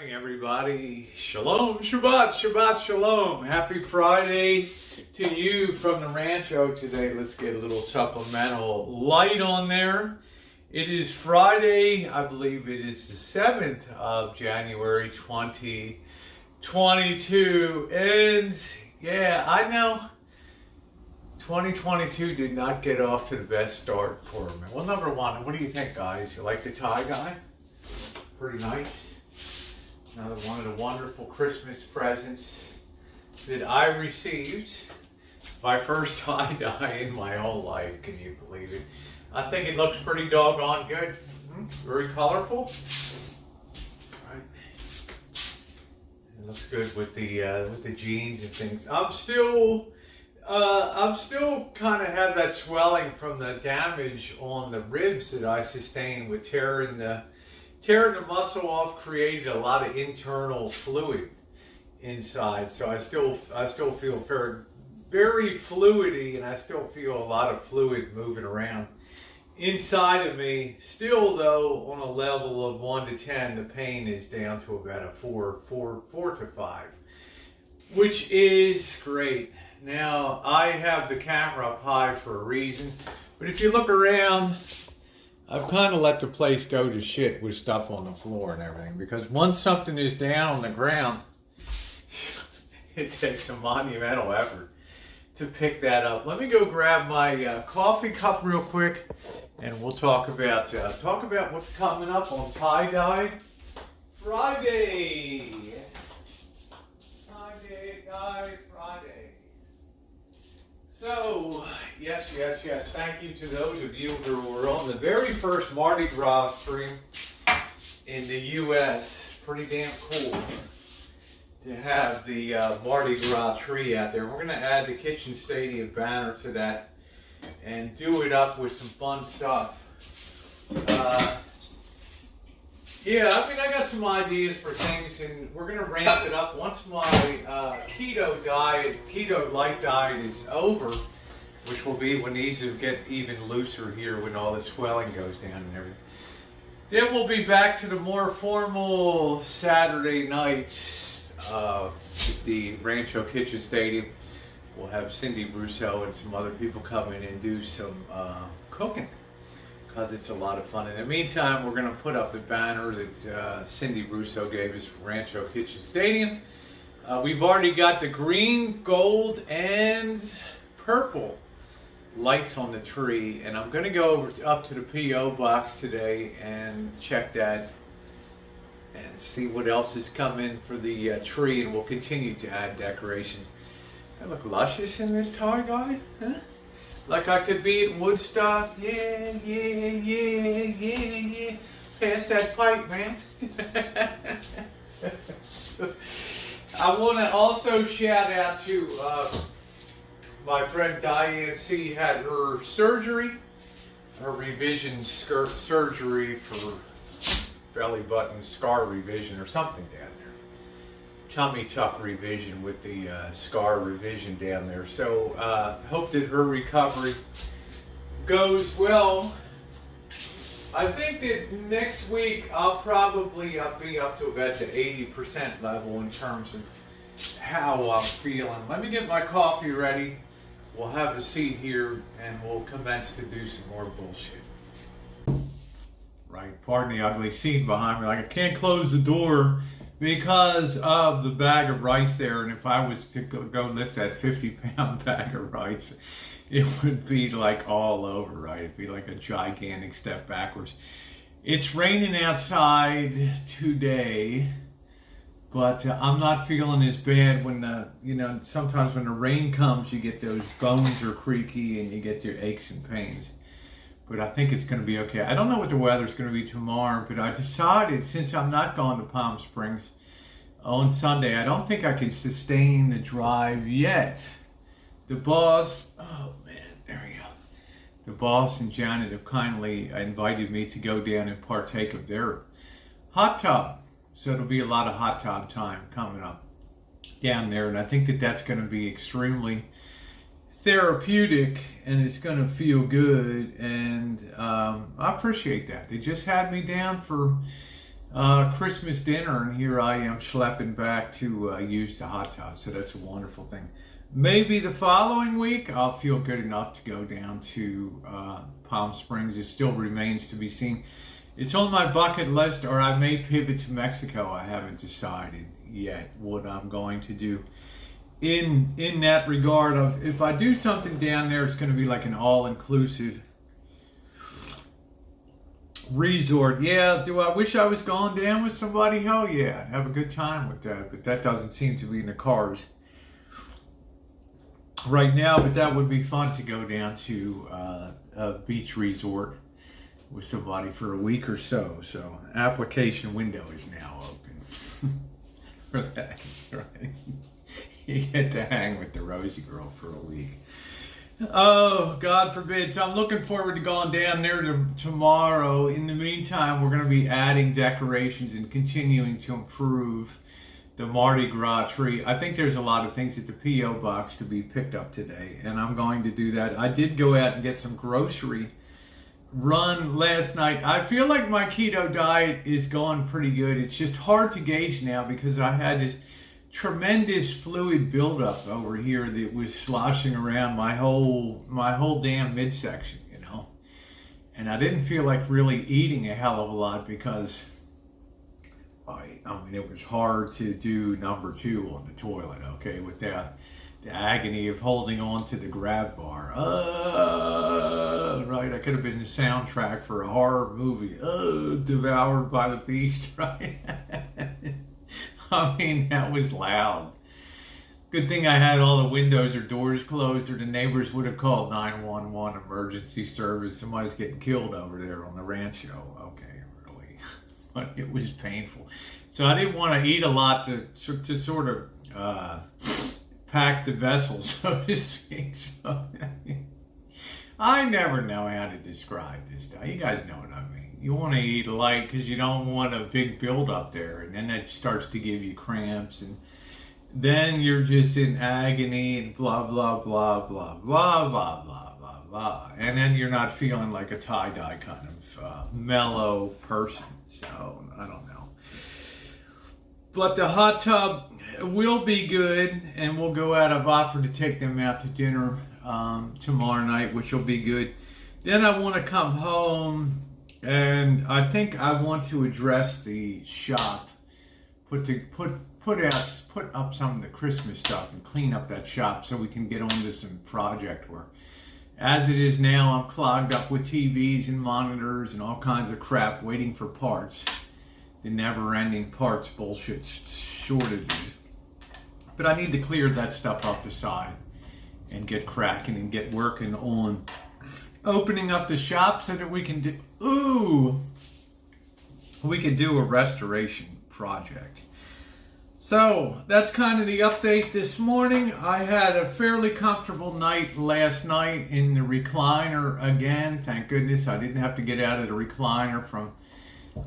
Morning, everybody. Shalom, Shabbat, Shabbat, Shalom. Happy Friday to you from the Rancho today. Let's get a little supplemental light on there. It is Friday, I believe it is the 7th of January, 2022. And yeah, I know 2022 did not get off to the best start for me. Well, number one, what do you think, guys? You like the tie guy? Pretty nice. Another one of the wonderful Christmas presents that I received. My first tie-dye in my whole life, can you believe it? I think it looks pretty doggone good. Very colorful. Right. It looks good with the jeans and things. I'm still kind of have that swelling from the damage on the ribs that I sustained with tearing the muscle off. Created a lot of internal fluid inside, so I still feel very fluidy, and I still feel a lot of fluid moving around inside of me. Still, though, on a level of 1 to 10, the pain is down to about a 4 to 5, which is great. Now, I have the camera up high for a reason, but if you look around, I've kind of let the place go to shit with stuff on the floor and everything, because once something is down on the ground, it takes a monumental effort to pick that up. Let me go grab my coffee cup real quick, and we'll talk about what's coming up on Tie-Dye Friday. Friday. So, yes. Thank you to those of you who were on the very first Mardi Gras stream in the U.S. Pretty damn cool to have the Mardi Gras tree out there. We're going to add the Kitchen Stadium banner to that and do it up with some fun stuff. Yeah, I mean, I got some ideas for things, and we're going to ramp it up once my keto light diet is over, which will be when these will get even looser here when all the swelling goes down and everything. Then we'll be back to the more formal Saturday night at the Rancho Kitchen Stadium. We'll have Cindy Brousseau and some other people come in and do some cooking, because it's a lot of fun. In the meantime, we're going to put up the banner that Cindy Brousseau gave us for Rancho Kitchen Stadium. We've already got the green, gold, and purple lights on the tree, and I'm going to go up to the P.O. box today and check that and see what else has come in for the tree, and we'll continue to add decorations. I look luscious in this tie-dye, huh? Like I could be at Woodstock. Yeah. Pass that pipe, man. I want to also shout out to my friend Diane C. Had her surgery, her revision surgery for belly button scar revision or something down there. Tummy tuck revision with the scar revision down there. So hope that her recovery goes well. I think that next week I'll probably be up to about the 80% level in terms of how I'm feeling. Let me get my coffee ready. We'll have a seat here and we'll commence to do some more bullshit. Right, pardon the ugly scene behind me. Like, I can't close the door because of the bag of rice there, and if I was to go lift that 50-pound bag of rice, it would be like all over, right? It'd be like a gigantic step backwards. It's raining outside today, but I'm not feeling as bad when sometimes when the rain comes, you get those bones are creaky and you get your aches and pains. But I think it's going to be okay. I don't know what the weather's going to be tomorrow, but I decided, since I'm not going to Palm Springs on Sunday, I don't think I can sustain the drive yet. The boss, there we go. The boss and Janet have kindly invited me to go down and partake of their hot tub. So it'll be a lot of hot tub time coming up down there. And I think that that's going to be extremely therapeutic, and it's going to feel good, and I appreciate that. They just had me down for Christmas dinner, and here I am schlepping back to use the hot tub. So that's a wonderful thing. Maybe the following week I'll feel good enough to go down to Palm Springs. It still remains to be seen. It's on my bucket list, or I may pivot to Mexico. I haven't decided yet what I'm going to do. In that regard of, if I do something down there, it's going to be like an all-inclusive resort. Yeah, do I wish I was going down with somebody? Hell yeah, I'd have a good time with that, but that doesn't seem to be in the cards right now. But that would be fun to go down to a beach resort with somebody for a week or so. So application window is now open for that, right? You get to hang with the Rosie girl for a week. Oh, God forbid. So I'm looking forward to going down there tomorrow. In the meantime, we're going to be adding decorations and continuing to improve the Mardi Gras tree. I think there's a lot of things at the P.O. box to be picked up today, and I'm going to do that. I did go out and get some grocery run last night. I feel like my keto diet is going pretty good. It's just hard to gauge now because I had this tremendous fluid buildup over here that was sloshing around my whole damn midsection, you know. And I didn't feel like really eating a hell of a lot because I mean it was hard to do number 2 on the toilet, okay, without the agony of holding on to the grab bar. Right, I could have been the soundtrack for a horror movie. Devoured by the Beast, right? I mean, that was loud. Good thing I had all the windows or doors closed, or the neighbors would have called 911 emergency service. Somebody's getting killed over there on the rancho. Okay, really. But it was painful. So I didn't want to eat a lot to sort of pack the vessel, so to speak. So, I never know how to describe this stuff. You guys know what I mean. You want to eat light because you don't want a big build up there, and then that starts to give you cramps, and then you're just in agony and blah blah blah blah blah blah blah blah blah, and then you're not feeling like a tie-dye kind of mellow person. So I don't know, but the hot tub will be good, and we'll go out. I've offered to take them out to dinner tomorrow night, which will be good. Then I want to come home. And I think I want to address the shop, put up some of the Christmas stuff and clean up that shop so we can get on to some project work. As it is now, I'm clogged up with TVs and monitors and all kinds of crap waiting for parts. The never-ending parts bullshit shortages. But I need to clear that stuff off the side and get cracking and get working on opening up the shop so that we can do a restoration project. So that's kind of the update this morning. I had a fairly comfortable night last night in the recliner again. Thank goodness I didn't have to get out of the recliner from,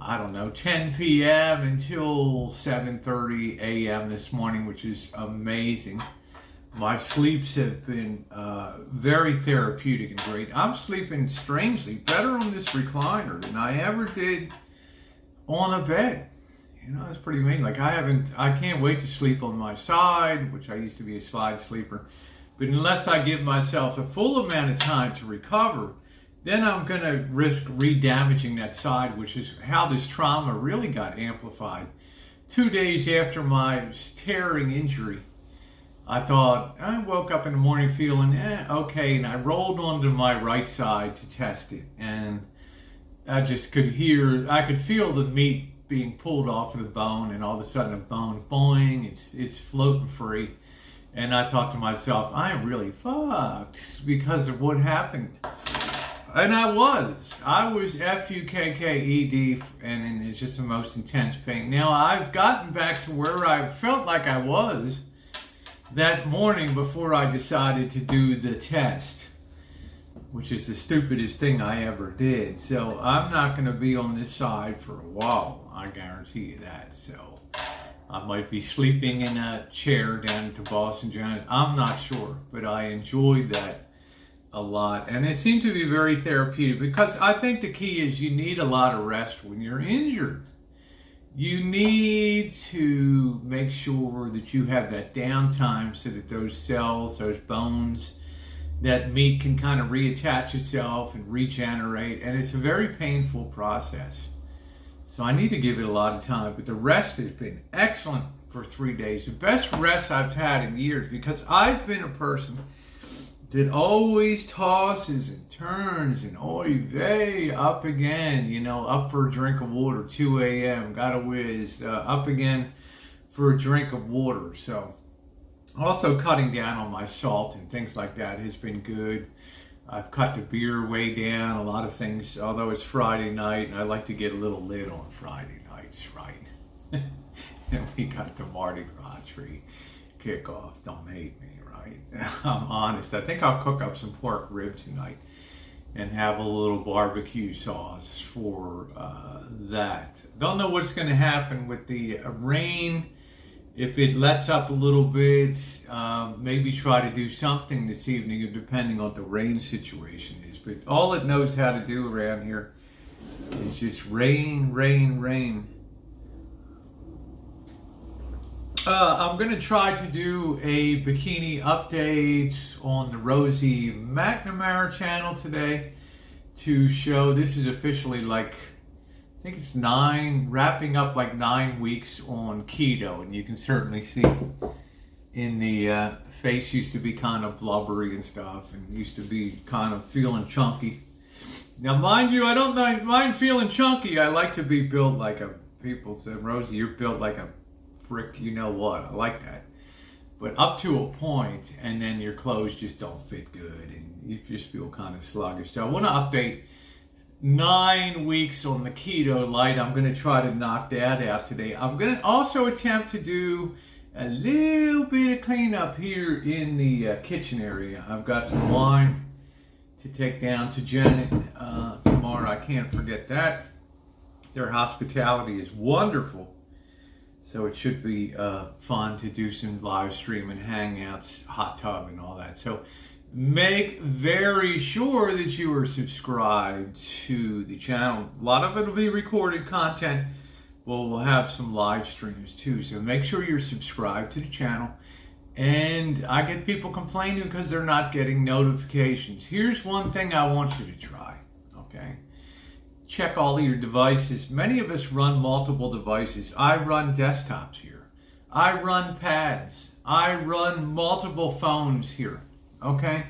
I don't know, 10 p.m. until 7:30 a.m. this morning, which is amazing. My sleeps have been very therapeutic and great. I'm sleeping strangely better on this recliner than I ever did on a bed. You know, that's pretty amazing. Like I can't wait to sleep on my side, which I used to be a slide sleeper. But unless I give myself a full amount of time to recover, then I'm going to risk re-damaging that side, which is how this trauma really got amplified. 2 days after my tearing injury, I thought, I woke up in the morning feeling, okay, and I rolled onto my right side to test it, and I just could feel the meat being pulled off of the bone, and all of a sudden the bone, boing, it's floating free, and I thought to myself, I am really fucked because of what happened. And I was F-U-K-K-E-D, and it's just the most intense pain. Now, I've gotten back to where I felt like I was that morning before I decided to do the test, which is the stupidest thing I ever did. So I'm not going to be on this side for a while, I guarantee you that. So I might be sleeping in a chair down at the Boston Giant. I'm not sure, but I enjoyed that a lot. And it seemed to be very therapeutic because I think the key is you need a lot of rest when you're injured. You need to make sure that you have that downtime so that those cells, those bones, that meat can kind of reattach itself and regenerate. And it's a very painful process. So I need to give it a lot of time. But the rest has been excellent for 3 days. The best rest I've had in years, because I've been a person that always tosses and turns and oy vey, up again, you know, up for a drink of water, 2 a.m., gotta whiz, up again for a drink of water. So also cutting down on my salt and things like that has been good. I've cut the beer way down, a lot of things, although it's Friday night and I like to get a little lit on Friday nights, right? And we got the Mardi Gras tree kickoff, don't hate me. I'm honest. I think I'll cook up some pork rib tonight and have a little barbecue sauce for that. Don't know what's going to happen with the rain. If it lets up a little bit, maybe try to do something this evening, depending on what the rain situation is. But all it knows how to do around here is just rain, rain, rain. I'm going to try to do a bikini update on the Rosie McNamara channel today to show this is officially like, I think it's wrapping up like 9 weeks on keto. And you can certainly see in the face used to be kind of blubbery and stuff and used to be kind of feeling chunky. Now, mind you, I don't mind feeling chunky. I like to be built like people said, Rosie, you're built like a frick, you know what, I like that. But up to a point, and then your clothes just don't fit good, and you just feel kind of sluggish. So I want to update 9 weeks on the keto light. I'm going to try to knock that out today. I'm going to also attempt to do a little bit of cleanup here in the kitchen area. I've got some wine to take down to Janet tomorrow. I can't forget that. Their hospitality is wonderful. So it should be fun to do some live stream and hangouts, hot tub and all that. So make very sure that you are subscribed to the channel. A lot of it will be recorded content. We'll have some live streams too. So make sure you're subscribed to the channel. And I get people complaining because they're not getting notifications. Here's one thing I want you to try, okay? Check all of your devices. Many of us run multiple devices. I run desktops here. I run pads. I run multiple phones here. Okay?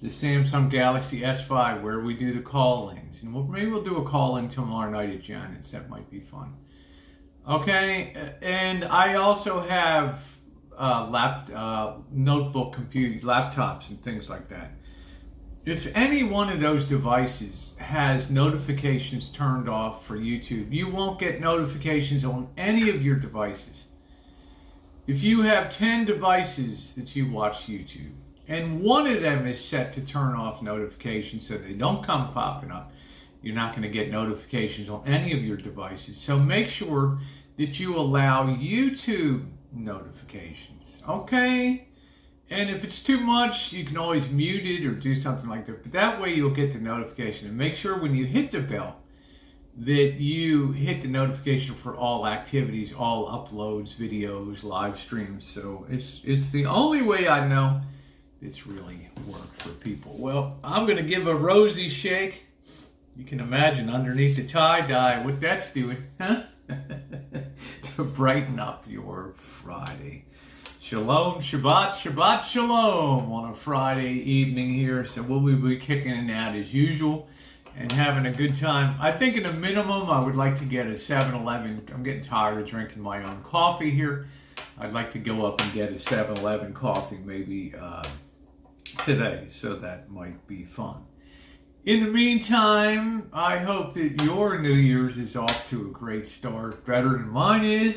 The Samsung Galaxy S5 where we do the call-ins. And maybe we'll do a call-in tomorrow night at Janet's. That might be fun. Okay? And I also have notebook computers, laptops and things like that. If any one of those devices has notifications turned off for YouTube, you won't get notifications on any of your devices. If you have 10 devices that you watch YouTube, and one of them is set to turn off notifications so they don't come popping up, you're not going to get notifications on any of your devices. So make sure that you allow YouTube notifications, okay? And if it's too much, you can always mute it or do something like that. But that way you'll get the notification. And make sure when you hit the bell that you hit the notification for all activities, all uploads, videos, live streams. So it's the only way I know it's really worked for people. Well, I'm going to give a Rosie shake. You can imagine underneath the tie-dye what that's doing, huh? To brighten up your Friday. Shalom, Shabbat, Shabbat, Shalom on a Friday evening here. So we'll be kicking it out as usual and having a good time. I think at a minimum, I would like to get a 7-Eleven. I'm getting tired of drinking my own coffee here. I'd like to go up and get a 7-Eleven coffee maybe today. So that might be fun. In the meantime, I hope that your New Year's is off to a great start, better than mine is.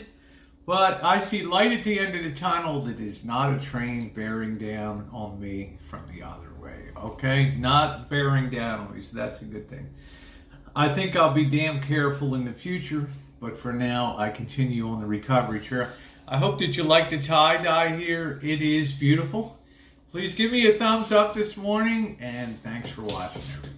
But I see light at the end of the tunnel that is not a train bearing down on me from the other way, okay? Not bearing down on me, so that's a good thing. I think I'll be damn careful in the future, but for now, I continue on the recovery trail. I hope that you like the tie-dye here. It is beautiful. Please give me a thumbs up this morning, and thanks for watching, everybody.